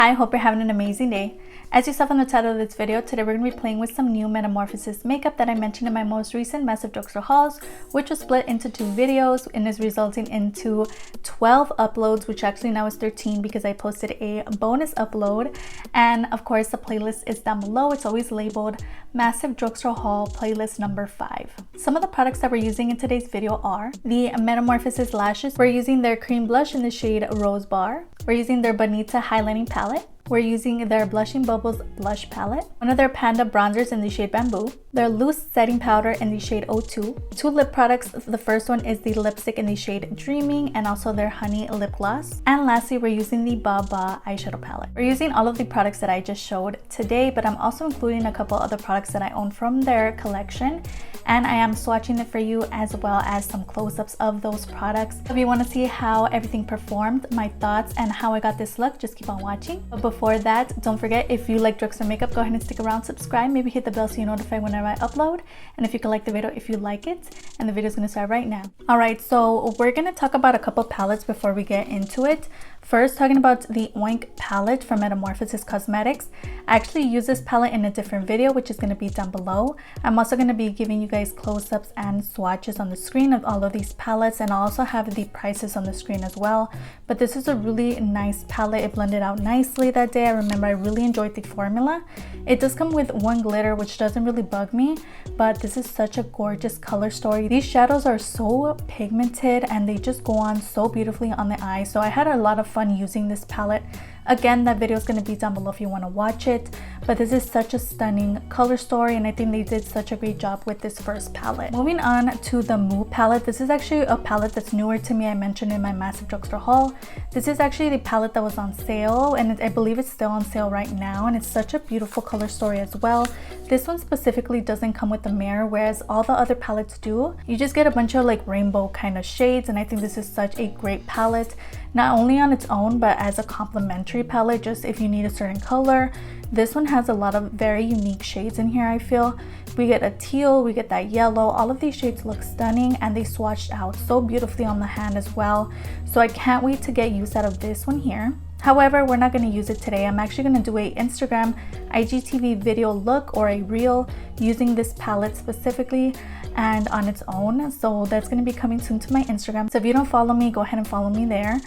I hope you're having an amazing day. As you saw from the title of this video, today we're going to be playing with some new Metamorphosis makeup that I mentioned in my most recent Massive Drugstore hauls, which was split into 2 videos and is resulting into 12 uploads, which actually now is 13 because I posted a bonus upload. And of course, the playlist is down below. It's always labeled Massive Drugstore haul playlist number 5. Some of the products that we're using in today's video are the Metamorphosis Lashes. We're using their cream blush in the shade Rose Bar. We're using their Bunnyta Highlighting Palette. We're using their Blushing Bubbles Blush Palette, one of their Panda bronzers in the shade Bamboo, their loose setting powder in the shade 02, 2 lip products. The first one is the lipstick in the shade Dreaming and also their Honey Lip Gloss. And lastly, we're using the Baba Eyeshadow Palette. We're using all of the products that I just showed today, but I'm also including a couple other products that I own from their collection. And I am swatching it for you as well as some close-ups of those products. If you want to see how everything performed, my thoughts, and how I got this look, just keep on watching. But before that, don't forget, if you like drugstore makeup, go ahead and stick around, subscribe, maybe hit the bell so you're notified whenever I upload. And if you can like the video if you like it. And the video is going to start right now. Alright, so we're going to talk about a couple palettes before we get into it. First, talking about the Oink palette from Metamorphosis Cosmetics. I actually use this palette in a different video, which is going to be down below. I'm also going to be giving you guys close-ups and swatches on the screen of all of these palettes, and I'll also have the prices on the screen as well. But this is a really nice palette. It blended out nicely that day. I remember I really enjoyed the formula. It does come with 1 glitter, which doesn't really bug me, but this is such a gorgeous color story. These shadows are so pigmented and they just go on so beautifully on the eye. So I had a lot of fun using this palette. Again, that video is going to be down below if you want to watch it, but this is such a stunning color story and I think they did such a great job with this first palette. Moving on to the Moo palette. This is actually a palette that's newer to me. I mentioned in my Massive Drugstore haul. This is actually the palette that was on sale, and I believe it's still on sale right now, and it's such a beautiful color story as well. This one specifically doesn't come with a mirror, whereas all the other palettes do. You just get a bunch of like rainbow kind of shades, and I think this is such a great palette, not only on its own but as a complementary palette, just if you need a certain color. This one has a lot of very unique shades in here. I feel we get a teal, we get that yellow. All of these shades look stunning and they swatched out so beautifully on the hand as well. So I can't wait to get use out of this one here. However, we're not going to use it today. I'm actually going to do a Instagram IGTV video look or a reel using this palette specifically and on its own. So that's going to be coming soon to my Instagram. So if you don't follow me, go ahead and follow me there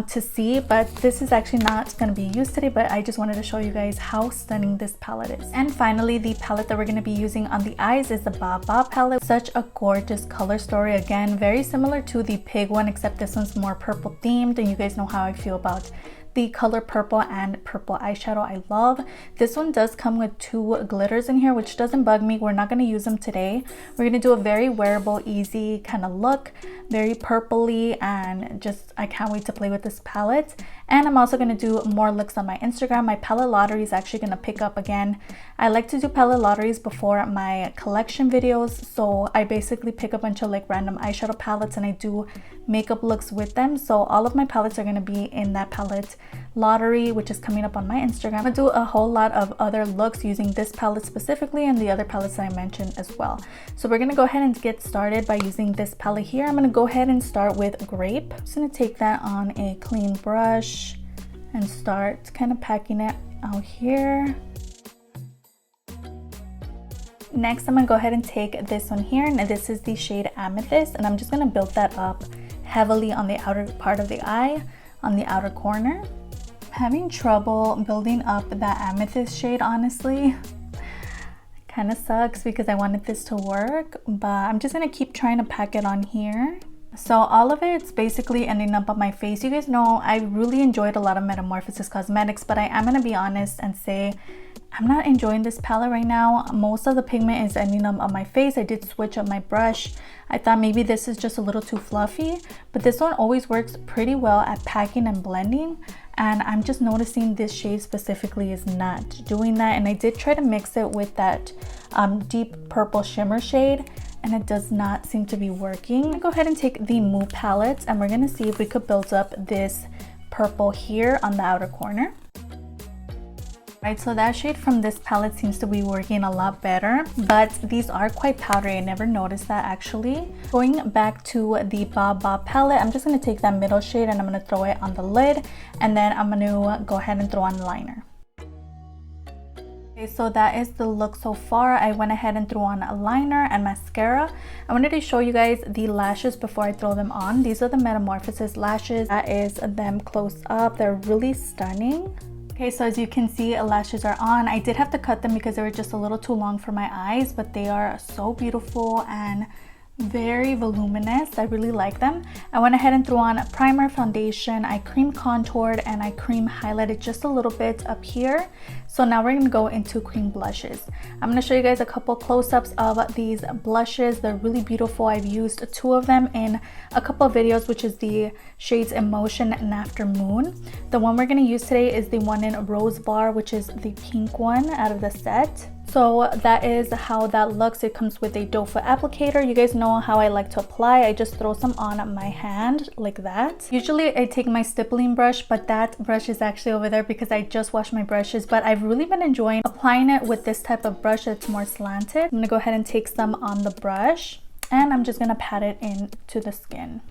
to see. But this is actually not going to be used today, but I just wanted to show you guys how stunning this palette is. And finally, the palette that we're going to be using on the eyes is the Baba palette. Such a gorgeous color story. Again, very similar to the pig one, except this one's more purple themed, and you guys know how I feel about the color purple and purple eyeshadow. I love this one. Does come with 2 glitters in here, which doesn't bug me. We're not going to use them today. We're going to do a very wearable, easy kind of look, very purpley, and just I can't wait to play with this palette. And I'm also going to do more looks on my Instagram. My palette lottery is actually going to pick up again. I like to do palette lotteries before my collection videos, so I basically pick a bunch of like random eyeshadow palettes and I do makeup looks with them. So all of my palettes are going to be in that palette lottery, which is coming up on my Instagram. I'm going to do a whole lot of other looks using this palette specifically and the other palettes that I mentioned as well. So we're going to go ahead and get started by using this palette here. I'm going to go ahead and start with Grape. I'm just going to take that on a clean brush and start kind of packing it out here. Next, I'm going to go ahead and take this one here, and this is the shade Amethyst, and I'm just going to build that up heavily on the outer part of the eye, on the outer corner. I'm having trouble building up that Amethyst shade, honestly. Kind of sucks because I wanted this to work, but I'm just going to keep trying to pack it on here. So all of it's basically ending up on my face. You guys know I really enjoyed a lot of Metamorphosis Cosmetics, but I am going to be honest and say I'm not enjoying this palette right now. Most of the pigment is ending up on my face. I did switch up my brush. I thought maybe this is just a little too fluffy, but this one always works pretty well at packing and blending. And I'm just noticing this shade specifically is not doing that. And I did try to mix it with that deep purple shimmer shade, and it does not seem to be working. I'm gonna go ahead and take the Moo palette, and we're gonna see if we could build up this purple here on the outer corner. Right, so that shade from this palette seems to be working a lot better, but these are quite powdery. I never noticed that actually. Going back to the Bunnyta palette, I'm just going to take that middle shade and I'm going to throw it on the lid, and then I'm going to go ahead and throw on liner. Okay, so that is the look so far. I went ahead and threw on a liner and mascara. I wanted to show you guys the lashes before I throw them on. These are the Metamorphosis lashes. That is them close up. They're really stunning. Okay, so as you can see, lashes are on. I did have to cut them because they were just a little too long for my eyes, but they are so beautiful and very voluminous. I really like them. I went ahead and threw on a primer, foundation. I cream contoured and I cream highlighted just a little bit up here. So now we're gonna go into cream blushes. I'm gonna show you guys a couple close-ups of these blushes. They're really beautiful. I've used 2 of them in a couple of videos, which is the shades Emotion and Afternoon. The one we're gonna use today is the one in Qrosebar, which is the pink one out of the set. So that is how that looks. It comes with a doe foot applicator. You guys know how I like to apply. I just throw some on my hand like that. Usually I take my stippling brush, but that brush is actually over there because I just washed my brushes. But I've really been enjoying applying it with this type of brush that's more slanted. I'm gonna go ahead and take some on the brush and I'm just gonna pat it into the skin.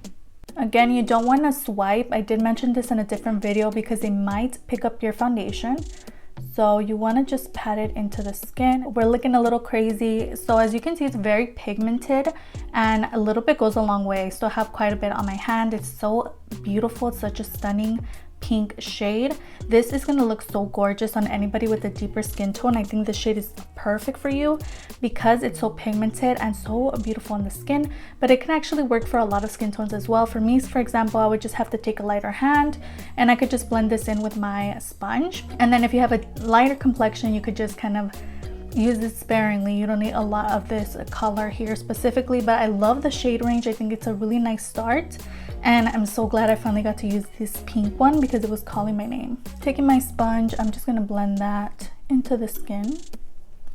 Again, you don't want to swipe. I did mention this in a different video because they might pick up your foundation. So you want to just pat it into the skin. We're looking a little crazy. So as you can see, it's very pigmented and a little bit goes a long way. So I have quite a bit on my hand. It's so beautiful. It's such a stunning pink shade. This is going to look so gorgeous on anybody with a deeper skin tone. I think this shade is perfect for you because it's so pigmented and so beautiful on the skin, but it can actually work for a lot of skin tones as well. For me, for example, I would just have to take a lighter hand and I could just blend this in with my sponge. And then if you have a lighter complexion, you could just kind of use it sparingly. You don't need a lot of this color here specifically, but I love the shade range. I think it's a really nice start. And I'm so glad I finally got to use this pink one because it was calling my name. Taking my sponge, I'm just going to blend that into the skin.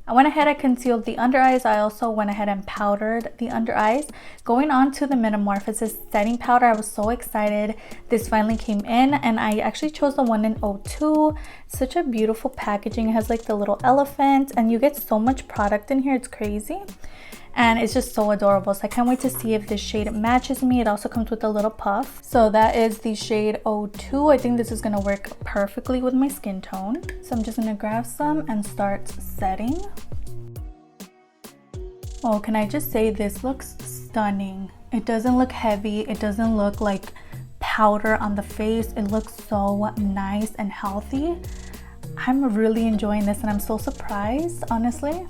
I went ahead and concealed the under eyes. I also went ahead and powdered the under eyes. Going on to the Metamorphosis setting powder, I was so excited. This finally came in and I actually chose the one in 02. Such a beautiful packaging. It has like the little elephant and you get so much product in here. It's crazy. And it's just so adorable. So I can't wait to see if this shade matches me. It also comes with a little puff. So that is the shade 02. I think this is going to work perfectly with my skin tone. So I'm just going to grab some and start setting. Oh, can I just say this looks stunning. It doesn't look heavy. It doesn't look like powder on the face. It looks so nice and healthy. I'm really enjoying this and I'm so surprised, honestly.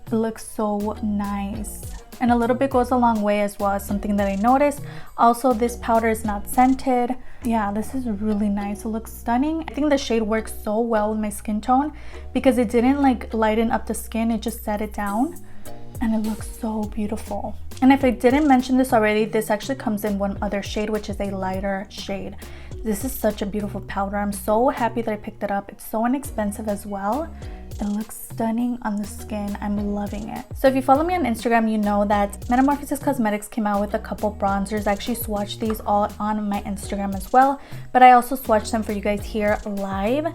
It looks so nice and a little bit goes a long way as well, as something that I noticed. Also, this powder is not scented. Yeah, this is really nice. It looks stunning. I think the shade works so well with my skin tone because it didn't like lighten up the skin, it just set it down and it looks so beautiful. And if I didn't mention this already, this actually comes in one other shade, which is a lighter shade. This is such a beautiful powder. I'm so happy that I picked it up. It's so inexpensive as well. It looks stunning on the skin. I'm loving it. So if you follow me on Instagram, you know that Metamorphosis Cosmetics came out with a couple bronzers. I actually swatched these all on my Instagram as well, but I also swatched them for you guys here live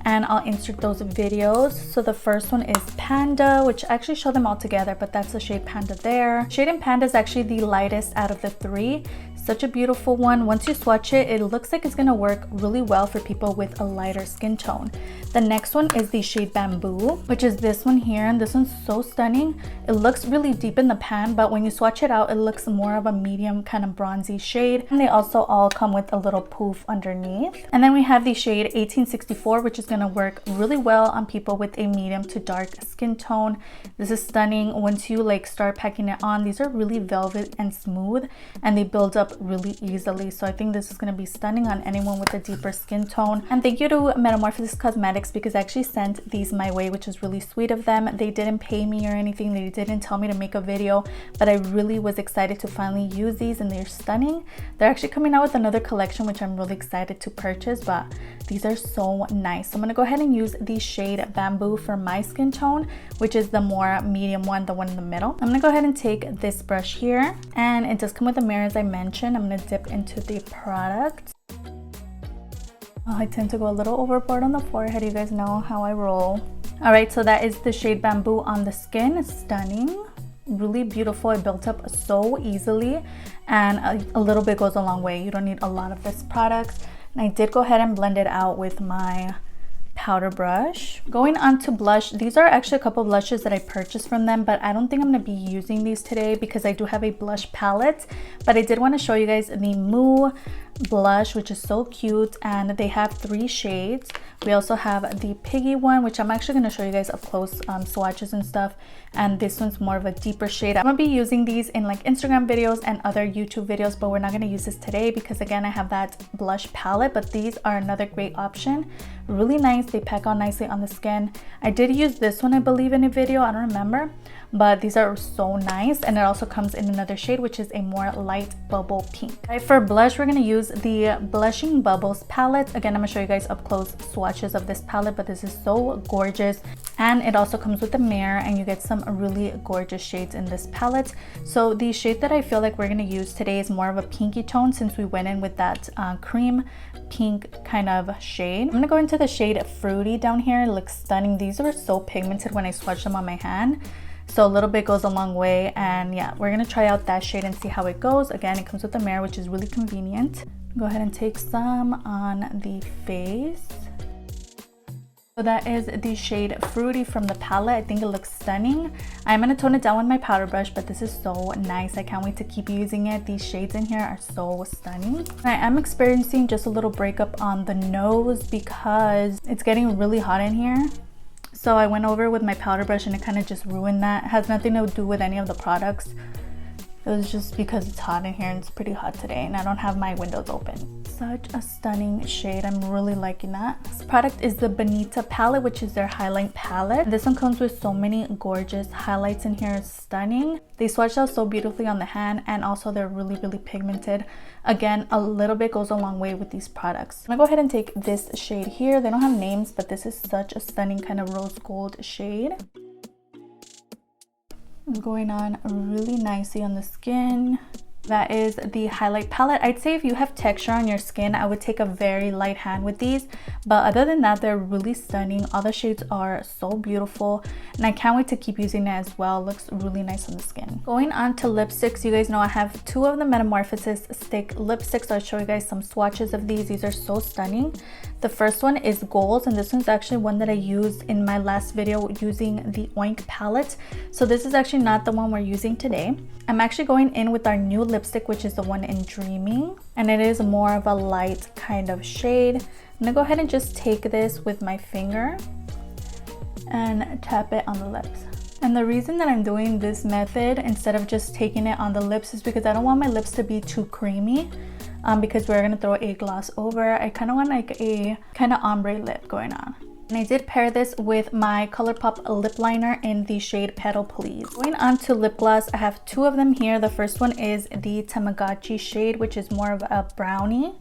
and I'll insert those videos. So the first one is Panda, which I actually show them all together, but that's the shade Panda there. Shade in Panda is actually the lightest out of the 3. Such a beautiful one. Once you swatch it, it looks like it's gonna work really well for people with a lighter skin tone. The next one is the shade Bamboo, which is this one here, and this one's so stunning. It looks really deep in the pan, but when you swatch it out, it looks more of a medium kind of bronzy shade. And they also all come with a little poof underneath. And then we have the shade 1864, which is gonna work really well on people with a medium to dark skin tone. This is stunning. Once you like start packing it on, these are really velvet and smooth and they build up really easily. So I think this is going to be stunning on anyone with a deeper skin tone. And thank you to Metamorphosis Cosmetics because I actually sent these my way, which is really sweet of them. They didn't pay me or anything. They didn't tell me to make a video, but I really was excited to finally use these and they're stunning. They're actually coming out with another collection, which I'm really excited to purchase, but these are so nice. So I'm going to go ahead and use the shade Bamboo for my skin tone, which is the more medium one, the one in the middle. I'm going to go ahead and take this brush here, and it does come with a mirror as I mentioned. I'm going to dip into the product. And I'm just going to go ahead and blend this in. I tend to go a little overboard on the forehead. You guys know how I roll. All right, so that is the shade Bamboo on the skin. It's stunning, really beautiful. It built up so easily, and a little bit goes a long way. You don't need a lot of this product. And I did go ahead and blend it out with my powder brush. Going on to blush, these are actually a couple blushes that I purchased from them, but I don't think I'm going to be using these today because I do have a blush palette. But I did want to show you guys the Moo blush, which is so cute, and they have 3 shades. We also have the Piggy one, which I'm actually going to show you guys up close, swatches and stuff, and this one's more of a deeper shade. I'm going to be using these in like Instagram videos and other YouTube videos, but we're not going to use this today because again I have that blush palette. But these are another great option, really nice. They pack on nicely on the skin. I did use this one, I believe, in a video, I don't remember, but these are so nice. And it also comes in another shade, which is a more light bubble pink. All right, for blush, we're going to use the Blushing Bubbles palette. Again, I'm going to show you guys up close swatches of this palette, but this is so gorgeous. And it also comes with a mirror, and you get some really gorgeous shades in this palette. So the shade that I feel like we're going to use today is more of a pinky tone, since we went in with that cream pink kind of shade. I'm going to go into the shade Fruity down here. It looks stunning. These are so pigmented when I swatch them on my hand, so a little bit goes a long way. And yeah, we're gonna try out that shade and see how it goes. Again, it comes with a mirror, which is really convenient. Go ahead and take some on the face. So that is the shade Fruity from the palette. I think it looks stunning. I'm going to tone it down with my powder brush, but this is so nice. I can't wait to keep using it. These shades in here are so stunning. I am experiencing just a little breakup on the nose because it's getting really hot in here. So I went over with my powder brush and it kind of just ruined that. It has nothing to do with any of the products. It was just because it's hot in here and it's pretty hot today and I don't have my windows open. Such a stunning shade. I'm really liking that. This product is the Bonita Palette, which is their highlight palette. This one comes with so many gorgeous highlights in here. It's stunning. They swatched out so beautifully on the hand, and also they're really pigmented. Again, a little bit goes a long way with these products. I'm gonna go ahead and take this shade here. They don't have names, but this is such a stunning kind of rose gold shade. Going on really nicely on the skin. That is the highlight palette. I'd say if you have texture on your skin, I would take a very light hand with these, but other than that, they're really stunning. All the shades are so beautiful, and I can't wait to keep using it as well. It looks really nice on the skin. Going on to lipsticks, you guys know I have 2 of the Metamorphosis stick lipsticks. I'll show you guys some swatches of these. These are so stunning. The first one is Goals, and this one's actually one that I used in my last video using the Oink palette. So this is actually not the one we're using today. I'm actually going in with our new lipstick, which is the one in Dreaming, and it is more of a light kind of shade. I'm gonna go ahead and just take this with my finger and tap it on the lips. And the reason that I'm doing this method instead of just taking it on the lips is because I don't want my lips to be too creamy. Because we're gonna throw a gloss over. I kind of want like a kind of ombre lip going on. And I did pair this with my ColourPop lip liner in the shade Petal Please. Going on to lip gloss, I have 2 of them here. The first one is the Tamagotchi shade, which is more of a brownie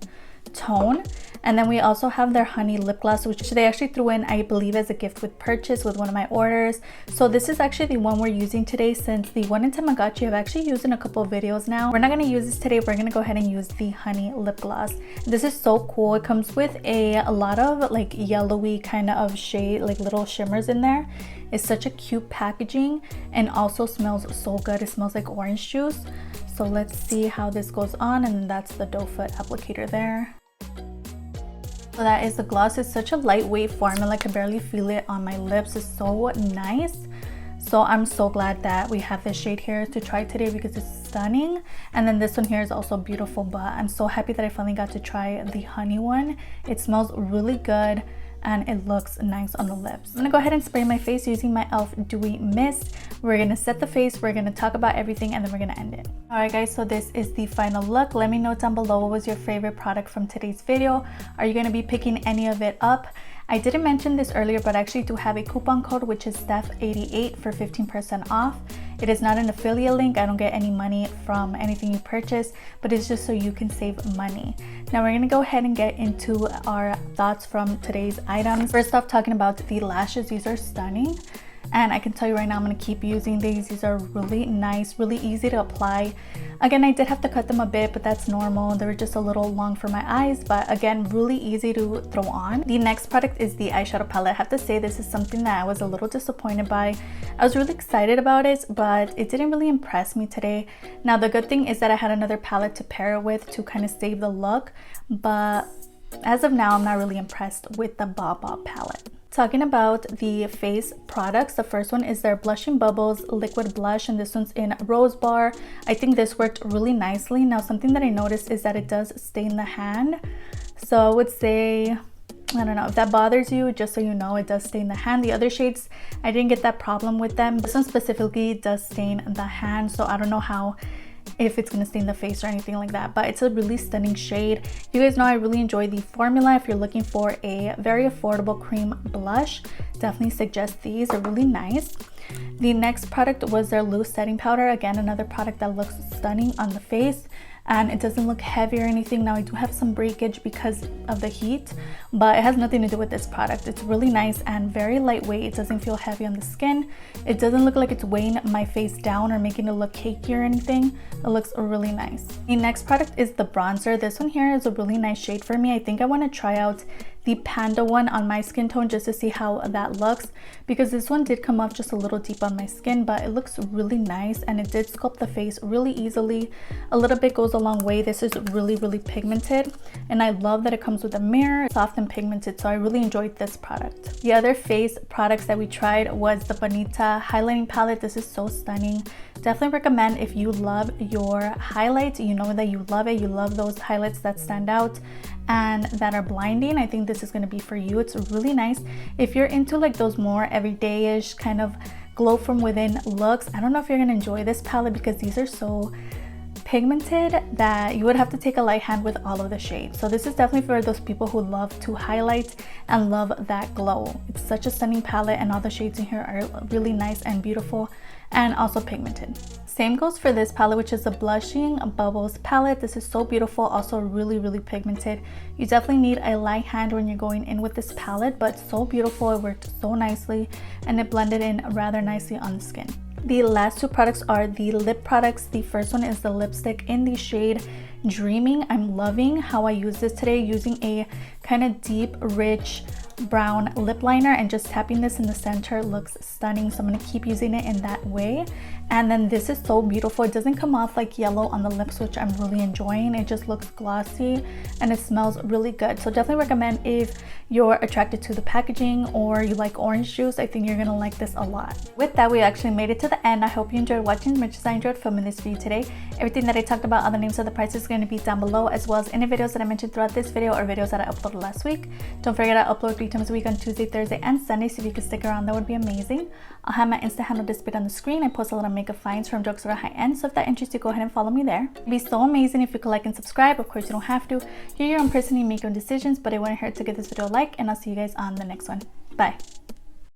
tone. And then we also have their honey lip gloss, which they actually threw in, I believe, as a gift with purchase with one of my orders. So this is actually the one we're using today, since the one in Tamagotchi I've actually used in a couple of videos now. We're not going to use this today. We're going to go ahead and use the honey lip gloss. This is so cool. It comes with a lot of like yellowy kind of shade, like little shimmers in there. It's such a cute packaging and also smells so good. It smells like orange juice. So let's see how this goes on, and that's the doe foot applicator there. So that is the gloss. It's such a lightweight formula. I can barely feel it on my lips. It's so nice. So I'm so glad that we have this shade here to try today because it's stunning. And then this one here is also beautiful, but I'm so happy that I finally got to try the honey one. It smells really good and it looks nice on the lips. I'm gonna go ahead and spray my face using my e.l.f. Dewy Mist. We're gonna set the face, we're gonna talk about everything, and then we're gonna end it. Alright guys, so this is the final look. Let me know down below what was your favorite product from today's video. Are you gonna be picking any of it up? I didn't mention this earlier, but I actually do have a coupon code, which is Steph88 for 15% off. It is not an affiliate link. I don't get any money from anything you purchase, but it's just so you can save money. Now we're gonna go ahead and get into our thoughts from today's items. First off, talking about the lashes, these are stunning. and I can tell you right now I'm going to keep using these. These are really nice, really easy to apply. Again, I did have to cut them a bit, but that's normal. They were just a little long for my eyes, but again, really easy to throw on. The next product is the eyeshadow palette. I have to say this is something that I was a little disappointed by. I was really excited about it, but it didn't really impress me today. Now, the good thing is that I had another palette to pair it with to kind of save the look, but as of now, I'm not really impressed with the Bob palette. Talking about the face products, the first one is their Blushing Bubbles liquid blush, and this one's in Rose Bar. I think this worked really nicely. Now, something that I noticed is that it does stain the hand. So I would say, I don't know if that bothers you, just so you know, it does stain the hand. The other shades, I didn't get that problem with them. This one specifically does stain the hand, so I don't know how, if it's gonna stain the face or anything like that, but it's a really stunning shade. You guys know I really enjoy the formula. If you're looking for a very affordable cream blush, definitely suggest these. They're really nice. The next product was their loose setting powder. Again, another product that looks stunning on the face, and it doesn't look heavy or anything. Now, I do have some breakage because of the heat, but it has nothing to do with this product. It's really nice and very lightweight. It doesn't feel heavy on the skin. It doesn't look like it's weighing my face down or making it look cakey or anything. It looks really nice. The next product is the bronzer. This one here is a really nice shade for me. I think I want to try out the Panda one on my skin tone just to see how that looks, because this one did come off just a little deep on my skin, but it looks really nice and it did sculpt the face really easily. A little bit goes a long way. This is really pigmented, and I love that it comes with a mirror. It's soft and pigmented, so I really enjoyed this product. The other face products that we tried was the Bunnyta Highlighting Palette. This is so stunning. Definitely recommend if you love your highlights. You know that you love it. You love those highlights that stand out and that are blinding. I think this is going to be for you. It's really nice if you're into like those more everyday-ish kind of glow from within looks. I don't know if you're going to enjoy this palette because these are so pigmented that you would have to take a light hand with all of the shades. So this is definitely for those people who love to highlight and love that glow. It's such a stunning palette, and all the shades in here are really nice and beautiful and also pigmented. Same goes for this palette, which is the Blushing Bubbles palette. This is so beautiful, also really pigmented. You definitely need a light hand when you're going in with this palette, but so beautiful. It worked so nicely and it blended in rather nicely on the skin. The last two products are the lip products. The first one is the lipstick in the shade Dreaming. I'm loving how I use this today, using a kind of deep, rich brown lip liner and just tapping this in the center. Looks stunning, so I'm going to keep using it in that way. And then this is so beautiful. It doesn't come off like yellow on the lips, which I'm really enjoying. It just looks glossy and it smells really good. So definitely recommend if you're attracted to the packaging or you like orange juice. I think you're gonna like this a lot. With that, we actually made it to the end. I hope you enjoyed watching as much as I enjoyed filming this for you today. Everything that I talked about, all the names of the prices, is going to be down below, as well as any videos that I mentioned throughout this video or videos that I uploaded last week. Don't forget I upload 3 times a week on Tuesday, Thursday, and Sunday, so if you could stick around, that would be amazing. I'll have my Insta handle displayed on the screen. I post a lot of makeup finds from drugstore high end, so if that interests you, go ahead and follow me there. It'd be so amazing if you could like and subscribe. Of course, you don't have to. You're your own person, you make your own decisions, but it wouldn't hurt to give this video a like, and I'll see you guys on the next one. Bye.